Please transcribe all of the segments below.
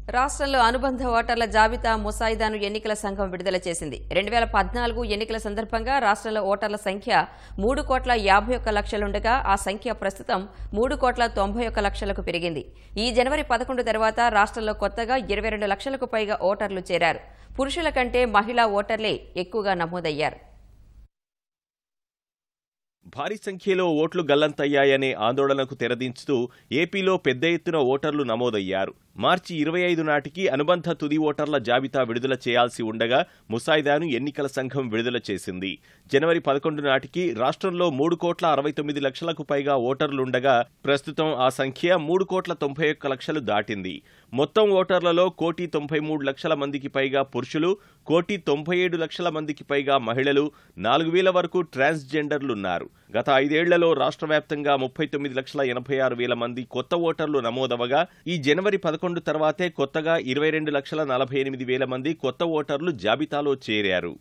రాష్ట్రంలో అనుబంధ ఓటర్ల జాబితా ముసాయిదాను ఎన్నికల సంఘం విడుదల చేసింది. 2014 ఎన్నికల సందర్భంగా రాష్ట్రంలో ఓటర్ల సంఖ్య 3,51,00,000 ఆ సంఖ్య ప్రస్తుతం 3,91,00,000కు పెరిగింది. ఈ జనవరి 11 తర్వాత రాష్ట్రంలో కొత్తగా 22 లక్షలకు పైగా ఓటర్లు చేరారు. పురుషుల కంటే మహిళా ఓటర్లే ఎక్కువగా నమోదయ్యారు. భారీ సంఖ్యలో ఓట్లు గల్లంతయ్యాయనే ఆందోళనకు తెరదించుతూ ఏపీలో పెద్ద ఎత్తున ఓటర్లు నమోదయ్యారు. మార్చి 25 నాటికి అనుబంధ తుది ఓటర్ల జాబితా విడుదల చేయాల్సి ఉండగా ముసాయిదాను ఎన్నికల సంఘం విడుదల చేసింది. జనవరి 11 నాటికి రాష్ట్రంలో 3,69,00,000కు పైగా ఓటర్లుండగా ప్రస్తుతం ఆ సంఖ్య 3,91,00,000 దాటింది. మొత్తం ఓటర్లలో 1,93,00,000 మందికి పైగా పురుషులు, 1,97,00,000 మందికి పైగా మహిళలు, 4,000 వరకు ట్రాన్స్జెండర్లున్నారు. గత 5 ఏళ్లలో రాష్ట్ర వ్యాప్తంగా 39,86,000 మంది కొత్త ఓటర్లు నమోదవగా ఈ జనవరి 11 తర్వాతే కొత్తగా 22,48,000 మంది కొత్త ఓటర్లు జాబితాలో చేరారు.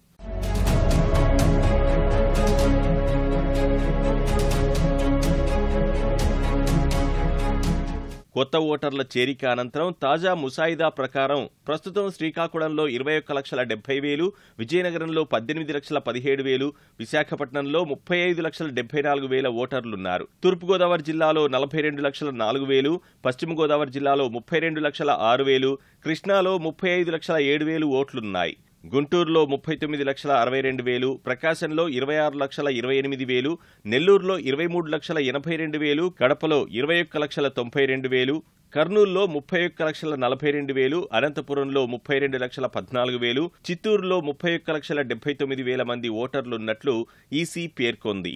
కొత్త ఓటర్ల చేరిక అనంతరం తాజా ముసాయిదా ప్రకారం ప్రస్తుతం శ్రీకాకుళంలో 21,70,000, విజయనగరంలో 18,17,000, విశాఖపట్నంలో 35,74,000 ఓటర్లున్నారు. తూర్పుగోదావరి జిల్లాలో 42,04,000, పశ్చిమ గోదావరి జిల్లాలో 32,06,000, కృష్ణాలో 35,07,000 ఓట్లున్నాయి. గుంటూరులో 39,62,000, ప్రకాశంలో 26,28,000, నెల్లూరులో 23,82,000, కడపలో 21,92,000, కర్నూలులో 31,42,000, అనంతపురంలో 32,14,000, చిత్తూరులో 31,79,000 మంది ఓటర్లున్నట్లు ఈసీ పేర్కొంది.